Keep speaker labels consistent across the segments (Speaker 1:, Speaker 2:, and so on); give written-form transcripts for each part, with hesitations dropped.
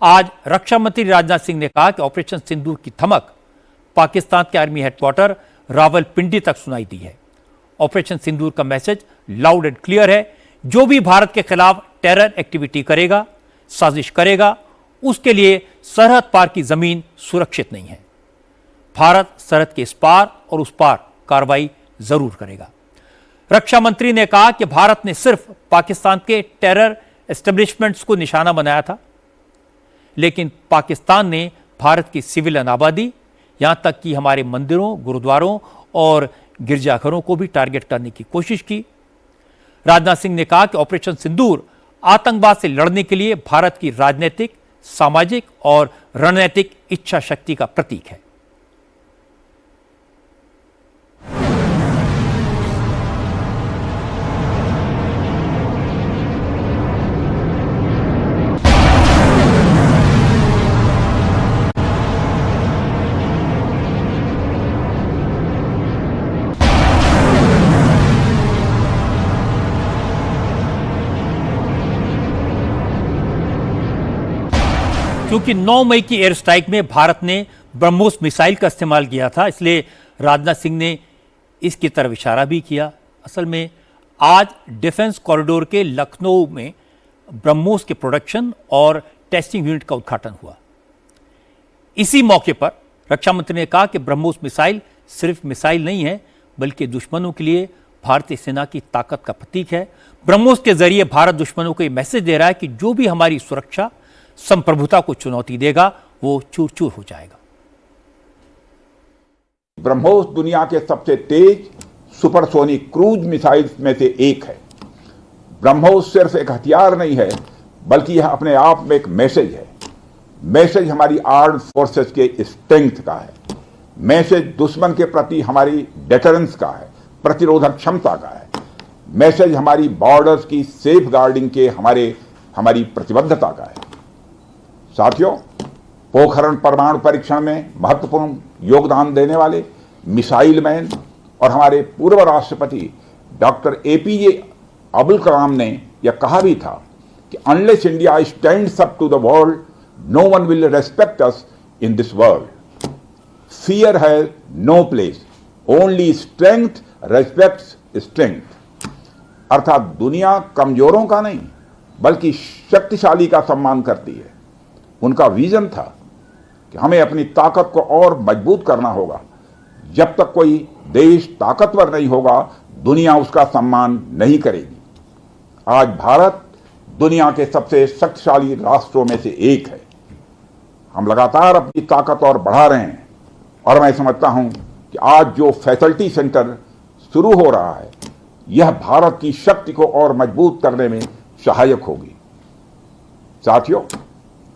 Speaker 1: आज रक्षा मंत्री राजनाथ सिंह ने कहा कि ऑपरेशन सिंदूर की धमक पाकिस्तान के आर्मी हेडक्वार्टर रावलपिंडी तक सुनाई दी है। ऑपरेशन सिंदूर का मैसेज लाउड एंड क्लियर है, जो भी भारत के खिलाफ टेरर एक्टिविटी करेगा, साजिश करेगा, उसके लिए सरहद पार की जमीन सुरक्षित नहीं है। भारत सरहद के इस पार और उस पार कार्रवाई जरूर करेगा। रक्षा मंत्री ने कहा कि भारत ने सिर्फ पाकिस्तान के टेरर एस्टेब्लिशमेंट्स को निशाना बनाया था, लेकिन पाकिस्तान ने भारत की सिविलियन आबादी, यहां तक कि हमारे मंदिरों, गुरुद्वारों और गिरजाघरों को भी टारगेट करने की कोशिश की। राजनाथ सिंह ने कहा कि ऑपरेशन सिंदूर आतंकवाद से लड़ने के लिए भारत की राजनीतिक, सामाजिक और रणनीतिक इच्छा शक्ति का प्रतीक है। क्योंकि 9 मई की एयर स्ट्राइक में भारत ने ब्रह्मोस मिसाइल का इस्तेमाल किया था, इसलिए राजनाथ सिंह ने इसकी तरफ इशारा भी किया। असल में आज डिफेंस कॉरिडोर के लखनऊ में ब्रह्मोस के प्रोडक्शन और टेस्टिंग यूनिट का उद्घाटन हुआ। इसी मौके पर रक्षा मंत्री ने कहा कि ब्रह्मोस मिसाइल सिर्फ मिसाइल नहीं है, बल्कि दुश्मनों के लिए भारतीय सेना की ताकत का प्रतीक है। ब्रह्मोस के जरिए भारत दुश्मनों को यह मैसेज दे रहा है कि जो भी हमारी सुरक्षा, संप्रभुता को चुनौती देगा, वो चूर चूर हो जाएगा।
Speaker 2: ब्रह्मोस दुनिया के सबसे तेज सुपरसोनिक क्रूज मिसाइल्स में से एक है। ब्रह्मोस सिर्फ एक हथियार नहीं है, बल्कि यह अपने आप में एक मैसेज है। मैसेज हमारी आर्म्ड फोर्सेस के स्ट्रेंथ का है। मैसेज दुश्मन के प्रति हमारी डेटरेंस का है, प्रतिरोधक क्षमता का है। मैसेज हमारी बॉर्डर्स की सेफ गार्डिंग के हमारी प्रतिबद्धता का है। साथियों, पोखरण परमाणु परीक्षण में महत्वपूर्ण योगदान देने वाले मिसाइल मैन और हमारे पूर्व राष्ट्रपति डॉक्टर APJ अब्दुल कलाम ने यह कहा भी था कि unless India stands up to the world, no one will respect us in this world. Fear has no place, only strength respects strength. अर्थात दुनिया कमजोरों का नहीं, बल्कि शक्तिशाली का सम्मान करती है। उनका विजन था कि हमें अपनी ताकत को और मजबूत करना होगा। जब तक कोई देश ताकतवर नहीं होगा, दुनिया उसका सम्मान नहीं करेगी। आज भारत दुनिया के सबसे शक्तिशाली राष्ट्रों में से एक है। हम लगातार अपनी ताकत और बढ़ा रहे हैं, और मैं समझता हूं कि आज जो फैसिलिटी सेंटर शुरू हो रहा है, यह भारत की शक्ति को और मजबूत करने में सहायक होगी। साथियों,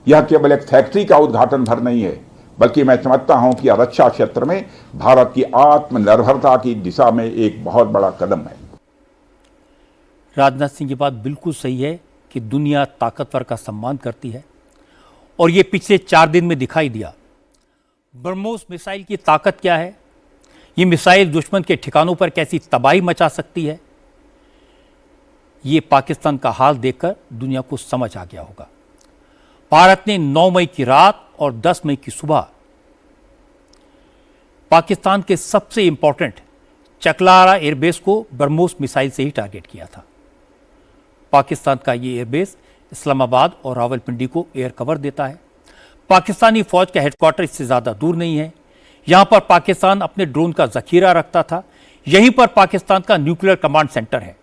Speaker 2: यह केवल एक फैक्ट्री का उद्घाटन भर नहीं है, बल्कि मैं समझता हूं कि रक्षा क्षेत्र में भारत की आत्मनिर्भरता की दिशा में एक बहुत बड़ा कदम है।
Speaker 1: राजनाथ सिंह की बात बिल्कुल सही है कि दुनिया ताकतवर का सम्मान करती है, और यह पिछले 4 दिन में दिखाई दिया। ब्रह्मोस मिसाइल की ताकत क्या है, ये मिसाइल दुश्मन के ठिकानों पर कैसी तबाही मचा सकती है, ये पाकिस्तान का हाल देखकर दुनिया को समझ आ गया होगा। भारत ने 9 मई की रात और 10 मई की सुबह पाकिस्तान के सबसे इंपॉर्टेंट चकलारा एयरबेस को ब्रह्मोस मिसाइल से ही टारगेट किया था। पाकिस्तान का ये एयरबेस इस्लामाबाद और रावलपिंडी को एयर कवर देता है। पाकिस्तानी फौज का हेडक्वार्टर इससे ज्यादा दूर नहीं है। यहां पर पाकिस्तान अपने ड्रोन का जखीरा रखता था। यहीं पर पाकिस्तान का न्यूक्लियर कमांड सेंटर है।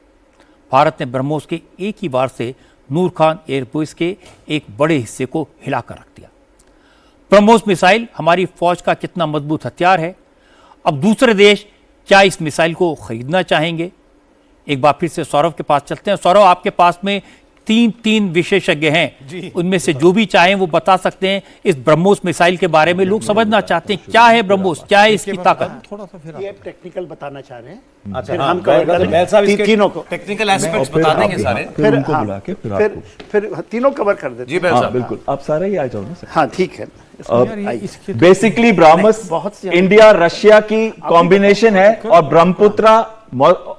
Speaker 1: भारत ने ब्रह्मोस के एक ही बार से नूर खान एयरबेस के एक बड़े हिस्से को हिलाकर रख दिया। ब्रह्मोस मिसाइल हमारी फौज का कितना मजबूत हथियार है। अब दूसरे देश क्या इस मिसाइल को खरीदना चाहेंगे? एक बार फिर से सौरभ के पास चलते हैं। सौरभ, आपके पास में तीन विशेषज्ञ हैं, उनमें से जो भी चाहें वो बता सकते हैं इस ब्रह्मोस मिसाइल के बारे में। लोग समझना चाहते हैं क्या है ब्रह्मोस, क्या है इसकी ताकत।
Speaker 3: थोड़ा सा फिर ये टेक्निकल बताना चाह रहे हैं।
Speaker 4: अच्छा,
Speaker 3: फिर हम तीनों को
Speaker 4: टेक्निकल एस्पेक्ट्स बता देंगे सारे,
Speaker 3: फिर उनको बुला के फिर तीनों कवर कर देते
Speaker 4: हैं।
Speaker 5: बिल्कुल, आप सारे ही आ जाओ ना।
Speaker 3: हाँ, ठीक है।
Speaker 5: बेसिकली ब्रह्मोस इंडिया रशिया की कॉम्बिनेशन है, और ब्रह्मपुत्रा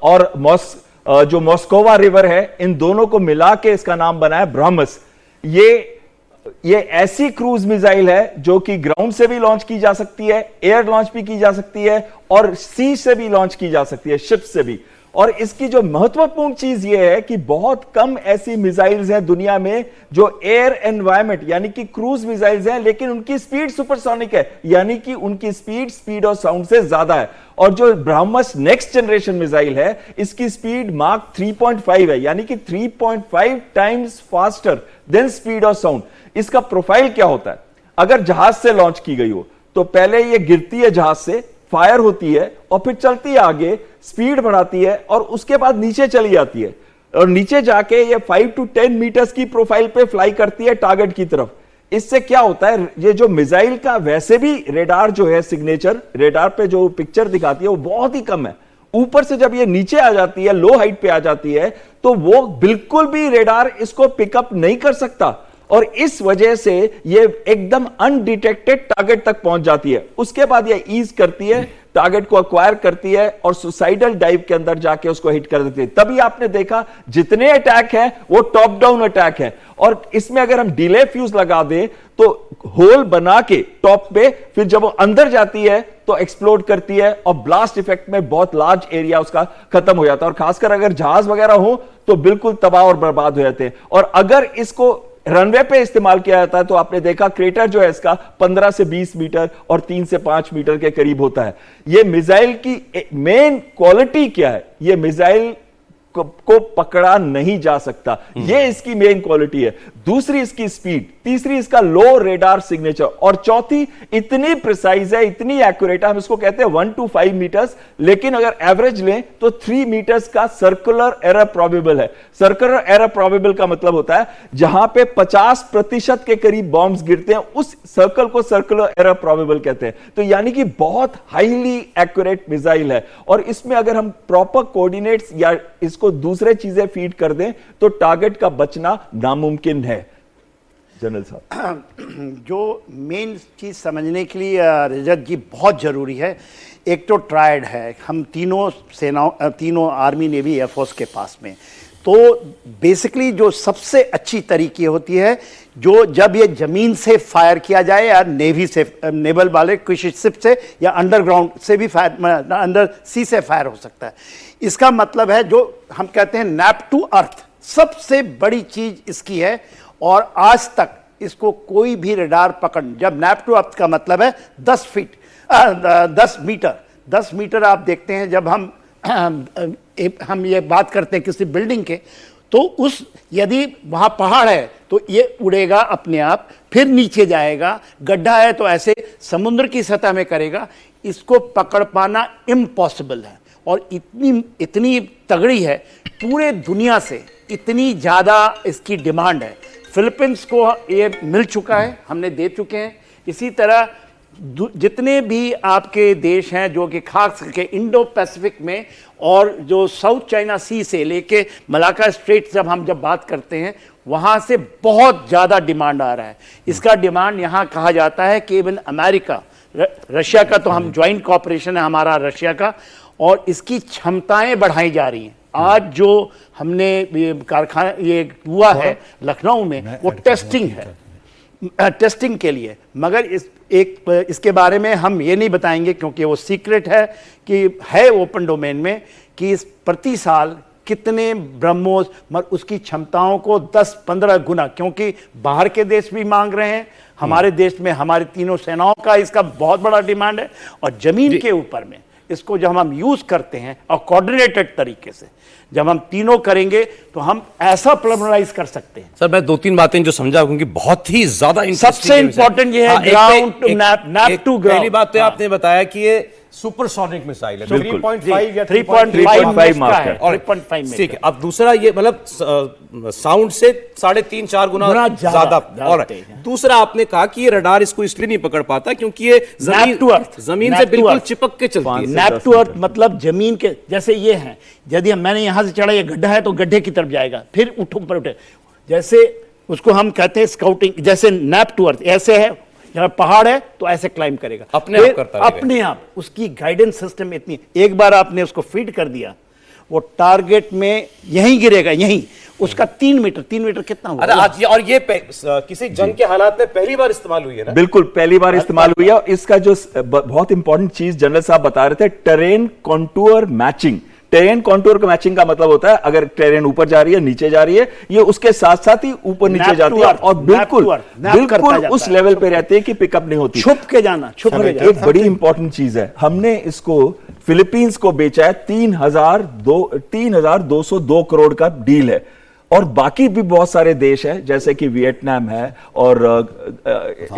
Speaker 5: और जो मॉस्कोवा रिवर है, इन दोनों को मिला के इसका नाम बना है ब्रह्मोस। ये ये ऐसी क्रूज मिसाइल है जो कि ग्राउंड से भी लॉन्च की जा सकती है, एयर लॉन्च भी की जा सकती है और सी से भी लॉन्च की जा सकती है, शिप से भी। और इसकी जो महत्वपूर्ण चीज ये है कि बहुत कम ऐसी मिसाइल्स हैं दुनिया में जो एयर एनवायरमेंट यानी कि क्रूज मिसाइल्स हैं, लेकिन उनकी स्पीड सुपरसोनिक है, यानी कि उनकी स्पीड ऑफ साउंड से ज्यादा है। और जो ब्रह्मोस नेक्स्ट जनरेशन मिसाइल है, इसकी स्पीड माक 3.5 है, यानी कि 3.5 times faster than speed of sound. इसका प्रोफाइल क्या होता है? अगर जहाज से लॉन्च की गई हो तो पहले ये गिरती है जहाज से, फायर होती है और फिर चलती है आगे, स्पीड बढ़ाती है और उसके बाद नीचे चली जाती है और नीचे जाके ये 5 to 10 मीटर्स की प्रोफाइल पे फ्लाई करती है टारगेट की तरफ। इससे क्या होता है, ये जो मिसाइल का वैसे भी रेडार जो है, सिग्नेचर रेडार पे जो पिक्चर दिखाती है वो बहुत ही कम है। ऊपर से जब ये नीचे आ जाती है, लो हाइट पे आ जाती है, तो वो बिल्कुल भी रेडार इसको पिकअप नहीं कर सकता और इस वजह से ये एकदम अनडिटेक्टेड टारगेट तक पहुंच जाती है। उसके बाद ये ईज करती है, टारगेट को अक्वायर करती है और सुसाइडल डाइव के अंदर जाके उसको हिट कर देती है। तभी आपने देखा जितने अटैक हैं वो टॉप डाउन अटैक है और इसमें अगर हम डिले फ्यूज लगा दें तो होल बना के टॉप पे, फिर जब वो अंदर जाती है तो एक्सप्लोड करती है और ब्लास्ट इफेक्ट में बहुत लार्ज एरिया उसका खत्म हो जाता है। और खासकर अगर जहाज वगैरह हो तो बिल्कुल तबाह और बर्बाद हो जाते हैं। और अगर इसको रनवे पे इस्तेमाल किया जाता है तो आपने देखा क्रेटर जो है इसका 15 से 20 मीटर और 3 से 5 मीटर के करीब होता है। यह मिसाइल की मेन क्वालिटी क्या है? यह मिसाइल को पकड़ा नहीं जा सकता, यह इसकी मेन क्वालिटी है। दूसरी इसकी स्पीड, तीसरी इसका लो रेडार सिग्नेचर और चौथी इतनी प्रिसाइज है, इतनी एक्यूरेट है, हम इसको कहते हैं 1 to 5 मीटर्स, लेकिन अगर एवरेज लें तो 3 मीटर्स का सर्कुलर एरर प्रोबेबल है। सर्कुलर एरर प्रोबेबल का मतलब होता है जहां पे 50% के करीब बॉम्ब्स गिरते हैं उस सर्कल को सर्कुलर एरर प्रोबेबल कहते हैं। तो यानी कि बहुत हाईली एक्यूरेट मिसाइल है और इसमें अगर हम प्रॉपर कोऑर्डिनेट्स या इसको दूसरे चीजें फीड कर दें तो टारगेट का बचना नामुमकिन है। जनरल साहब,
Speaker 3: जो मेन चीज समझने के लिए रजत जी बहुत जरूरी है, एक तो ट्रायड है, हम तीनों सेनाओं, तीनों आर्मी नेवी एयरफोर्स के पास में। तो बेसिकली जो सबसे अच्छी तरीके होती है जो जब ये जमीन से फायर किया जाए या नेवी से, नेवल वाले किसी शिप से या अंडरग्राउंड से भी फायर, अंडर सी से फायर हो सकता है। इसका मतलब है जो हम कहते हैं नैप टू अर्थ, सबसे बड़ी चीज इसकी है। और आज तक इसको कोई भी रडार पकड़, जब नैप टू अर्थ का मतलब है 10 फीट 10 मीटर 10 मीटर आप देखते हैं जब हम ये बात करते हैं किसी बिल्डिंग के, तो उस यदि वहां पहाड़ है तो ये उड़ेगा अपने आप, फिर नीचे जाएगा, गड्ढा है तो ऐसे समुद्र की सतह में करेगा। इसको पकड़ पाना इम्पॉसिबल है और इतनी तगड़ी है, पूरे दुनिया से इतनी ज्यादा इसकी डिमांड है। फिलीपींस को ये मिल चुका है, हमने दे चुके हैं। इसी तरह जितने भी आपके देश हैं जो कि खास करके इंडो पैसिफिक में और जो साउथ चाइना सी से लेके मलाका स्ट्रेट जब बात करते हैं वहां से बहुत ज्यादा डिमांड आ रहा है। इसका डिमांड यहां कहा जाता है कि इवन अमेरिका, रशिया का तो हम ज्वाइंट कॉपरेशन है हमारा रशिया का, और इसकी क्षमताएं बढ़ाई जा रही हैं। आज जो हमने कारखाना ये हुआ है लखनऊ में वो टेस्टिंग है, टेस्टिंग के लिए, मगर इसके बारे में हम ये नहीं बताएंगे क्योंकि वो सीक्रेट है कि है ओपन डोमेन में कि इस प्रति साल कितने ब्रह्मोस उसकी क्षमताओं को 10-15 गुना, क्योंकि बाहर के देश भी मांग रहे हैं, हमारे देश में हमारी तीनों सेनाओं का इसका बहुत बड़ा डिमांड है। और जमीन के ऊपर में इसको जब हम यूज करते हैं और कोऑर्डिनेटेड तरीके से जब हम तीनों करेंगे तो हम ऐसा प्लमराइज कर सकते हैं।
Speaker 4: सर मैं 2-3 बातें जो समझा क्योंकि बहुत ही ज्यादा
Speaker 3: सबसे इंपॉर्टेंट ये है ground to nap to ground.
Speaker 4: पहली बात तो आपने बताया कि ये सुपरसोनिक मिसाइल है,
Speaker 3: 3.5 या
Speaker 5: 3.5 मार्क है,
Speaker 3: 3.5
Speaker 4: ठीक है। अब दूसरा ये मतलब साउंड से 3.5-4 गुना ज्यादा। और दूसरा आपने कहा कि ये रडार इसको इसलिए नहीं पकड़ पाता क्योंकि ये जमीन से बिल्कुल चिपक के चलती है।
Speaker 3: नैप टू अर्थ मतलब जमीन के जैसे ये है, यदि मैंने यहां से चढ़ा, ये गड्ढा है तो गड्ढे की तरफ जाएगा, फिर ऊपर उठे, जैसे उसको हम कहते हैं स्काउटिंग। जैसे नैप टू अर्थ ऐसे है, जहां पहाड़ है तो ऐसे क्लाइंब करेगा
Speaker 4: अपने आप करता रहेगा।
Speaker 3: अपने आप। उसकी गाइडेंस सिस्टम इतनी, एक बार आपने उसको फीड कर दिया वो टारगेट में यहीं गिरेगा, यहीं उसका 3 मीटर कितना हुआ?
Speaker 4: अच्छा, आज और ये किसी जंग के हालात में पहली बार इस्तेमाल हुई है ना?
Speaker 5: बिल्कुल पहली बार इस्तेमाल हुई है। और इसका जो बहुत इंपॉर्टेंट चीज जनरल साहब बता रहे थे, terrain contour matching. Terrain contour का मैचिंग का मतलब होता है अगर टेरेन ऊपर जा रही है, नीचे जा रही है, ये उसके साथ साथ ही ऊपर नीचे जाती है और बिल्कुल उस लेवल पे रहती है कि पिकअप नहीं होती,
Speaker 3: छुप के जाना।
Speaker 5: एक बड़ी इंपॉर्टेंट चीज है, हमने इसको फिलीपींस को बेचा है 3,202 करोड़ का डील है। और बाकी भी बहुत सारे देश हैं जैसे कि वियतनाम है और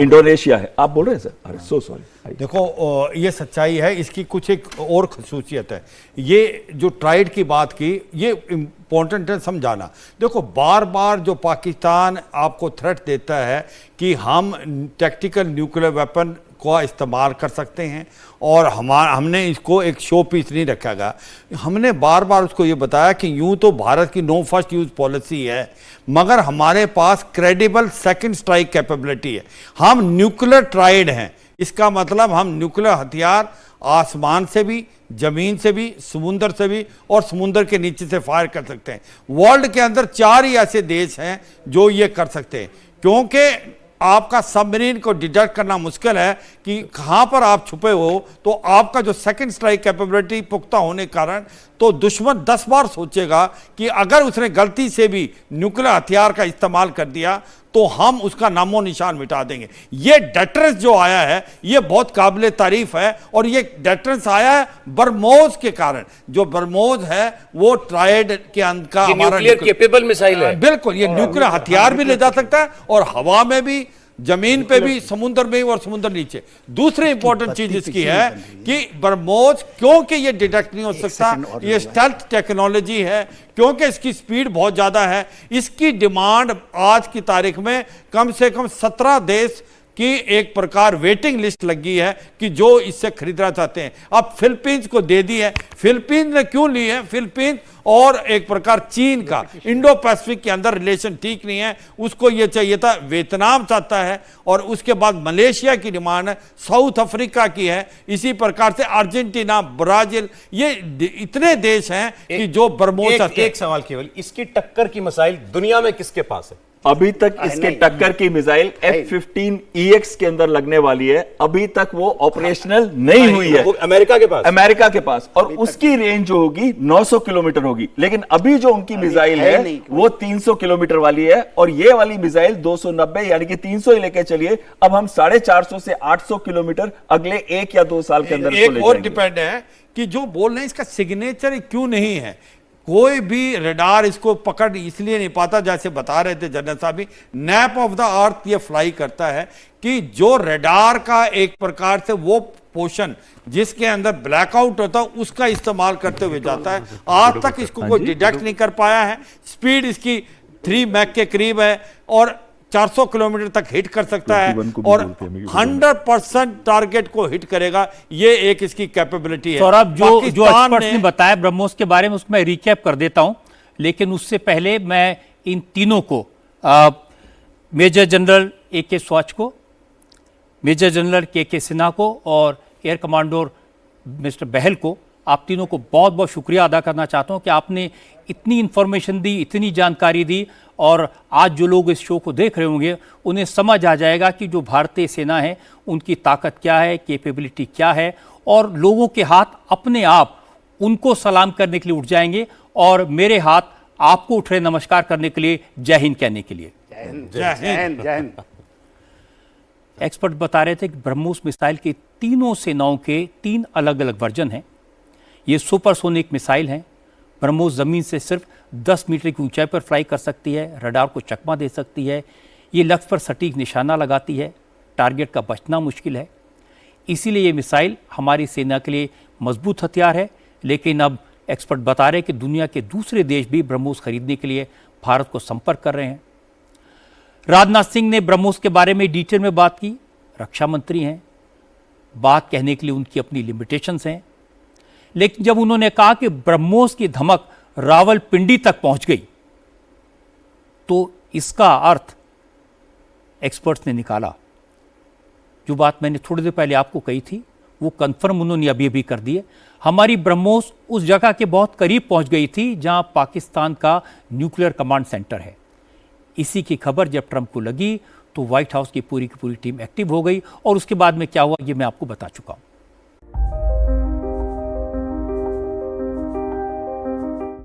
Speaker 5: इंडोनेशिया है। आप बोल रहे हैं सर? अरे सो सॉरी।
Speaker 6: देखो ये सच्चाई है, इसकी कुछ एक और खसूसियत है। ये जो ट्राइड की बात की, ये इम्पोर्टेंट है समझाना। देखो बार बार जो पाकिस्तान आपको थ्रेट देता है कि हम टैक्टिकल न्यूक्लियर वेपन का इस्तेमाल कर सकते हैं और हमने इसको एक शो पीस नहीं रखा गया। हमने बार बार उसको ये बताया कि यूं तो भारत की नो फर्स्ट यूज पॉलिसी है, मगर हमारे पास क्रेडिबल सेकंड स्ट्राइक कैपेबिलिटी है। हम न्यूक्लियर ट्राइड हैं, इसका मतलब हम न्यूक्लियर हथियार आसमान से भी, जमीन से भी, समुंदर से भी और समुंदर के नीचे से फायर कर सकते हैं। वर्ल्ड के अंदर 4 ही ऐसे देश हैं जो ये कर सकते हैं, क्योंकि आपका सबमरीन को डिटेक्ट करना मुश्किल है कि कहां पर आप छुपे हो, तो आपका जो सेकंड स्ट्राइक कैपेबिलिटी पुख्ता होने के कारण तो दुश्मन 10 बार सोचेगा कि अगर उसने गलती से भी न्यूक्लियर हथियार का इस्तेमाल कर दिया तो हम उसका नामो निशान मिटा देंगे। ये डेटरेंस जो आया है ये बहुत काबिल तारीफ है और ये डेटरेंस आया है बरमोज के कारण। जो बरमोज है वो ट्राइड के अंदर का
Speaker 4: न्यूक्लियर केपेबल मिसाइल है।
Speaker 6: बिल्कुल, ये न्यूक्लियर हथियार भी ले जा सकता है और हवा में भी, जमीन पे भी, समुद्र में और समुद्र नीचे। दूसरी इंपॉर्टेंट चीज इसकी है कि बरमोज, क्योंकि ये डिटेक्ट नहीं हो सकता, ये स्टेल्थ टेक्नोलॉजी है, क्योंकि इसकी स्पीड बहुत ज्यादा है, इसकी डिमांड आज की तारीख में कम से कम 17 देश की एक प्रकार वेटिंग लिस्ट लगी है कि जो इससे खरीदना चाहते हैं। अब फिलीपींस को दे दी है। फिलीपींस ने क्यों ली है? फिलीपींस और एक प्रकार चीन का इंडो पैसिफिक के अंदर रिलेशन ठीक नहीं है, उसको ये चाहिए था। वियतनाम चाहता है और उसके बाद मलेशिया की डिमांड है, साउथ अफ्रीका की है, इसी प्रकार से अर्जेंटीना, ब्राजील, ये इतने देश हैं कि जो बरमोज चाहते हैं।
Speaker 4: एक सवाल केवल, इसकी टक्कर की मिसाइल दुनिया में किसके पास है?
Speaker 5: अभी तक इसके टक्कर की मिसाइल F-15EX के अंदर लगने वाली है, अभी तक वो ऑपरेशनल नहीं हुई है।
Speaker 4: अमेरिका के पास,
Speaker 5: अमेरिका के पास, और उसकी रेंज जो होगी 900 किलोमीटर होगी। लेकिन अभी जो उनकी मिसाइल है वो 300 किलोमीटर वाली है और ये वाली मिसाइल 290 यानी कि 300 ही लेके चलिए। अब हम 450 से 800 किलोमीटर अगले 1 या 2 साल के अंदर
Speaker 6: एक और डिपेंड है कि जो बोल रहे हैं इसका सिग्नेचर क्यों नहीं है। कोई भी रडार इसको पकड़ इसलिए नहीं पाता, जैसे बता रहे थे जनरल साहब भी, नैप ऑफ द अर्थ ये फ्लाई करता है कि जो रडार का एक प्रकार से वो पोर्शन जिसके अंदर ब्लैकआउट होता है उसका इस्तेमाल करते हुए जाता है। आज तक इसको कोई डिटेक्ट नहीं कर पाया है। स्पीड इसकी 3 मैक के करीब है और 400 किलोमीटर तक हिट कर सकता है और 100% टारगेट को हिट करेगा। ये एक इसकी कैपेबिलिटी है।
Speaker 1: सौरभ, जो एक्सपर्ट्स ने बताया ब्रह्मोस के बारे में उसमें रिकैप कर देता हूं, लेकिन उससे पहले मैं इन तीनों को, मेजर जनरल AK स्वाच को, मेजर जनरल KK सिन्हा को और एयर कमांडर मिस्टर बहल को, आप तीनों को बहुत बहुत शुक्रिया अदा करना चाहता हूं कि आपने इतनी इंफॉर्मेशन दी, इतनी जानकारी दी। और आज जो लोग इस शो को देख रहे होंगे उन्हें समझ आ जाएगा कि जो भारतीय सेना है उनकी ताकत क्या है, कैपेबिलिटी क्या है, और लोगों के हाथ अपने आप उनको सलाम करने के लिए उठ जाएंगे और मेरे हाथ आपको उठ रहे नमस्कार करने के लिए, जय हिंद कहने के लिए।
Speaker 3: जय हिंद।
Speaker 1: एक्सपर्ट बता रहे थे कि ब्रह्मोस मिसाइल के तीनों सेनाओं के 3 अलग अलग वर्जन हैं। ये सुपरसोनिक मिसाइल हैं। ब्रह्मोस जमीन से सिर्फ 10 मीटर की ऊंचाई पर फ्लाई कर सकती है, रडार को चकमा दे सकती है, ये लक्ष्य पर सटीक निशाना लगाती है, टारगेट का बचना मुश्किल है। इसीलिए ये मिसाइल हमारी सेना के लिए मजबूत हथियार है। लेकिन अब एक्सपर्ट बता रहे हैं कि दुनिया के दूसरे देश भी ब्रह्मोस खरीदने के लिए भारत को संपर्क कर रहे हैं। राजनाथ सिंह ने ब्रह्मोस के बारे में डिटेल में बात की। रक्षा मंत्री हैं, बात कहने के लिए उनकी अपनी लिमिटेशंस हैं, लेकिन जब उन्होंने कहा कि ब्रह्मोस की धमक रावलपिंडी तक पहुंच गई तो इसका अर्थ एक्सपर्ट्स ने निकाला। जो बात मैंने थोड़ी देर पहले आपको कही थी वो कंफर्म उन्होंने अभी अभी कर दिए। हमारी ब्रह्मोस उस जगह के बहुत करीब पहुंच गई थी जहां पाकिस्तान का न्यूक्लियर कमांड सेंटर है। इसी की खबर जब ट्रंप को लगी तो व्हाइट हाउस की पूरी टीम एक्टिव हो गई और उसके बाद में क्या हुआ ये मैं आपको बता चुका हूं।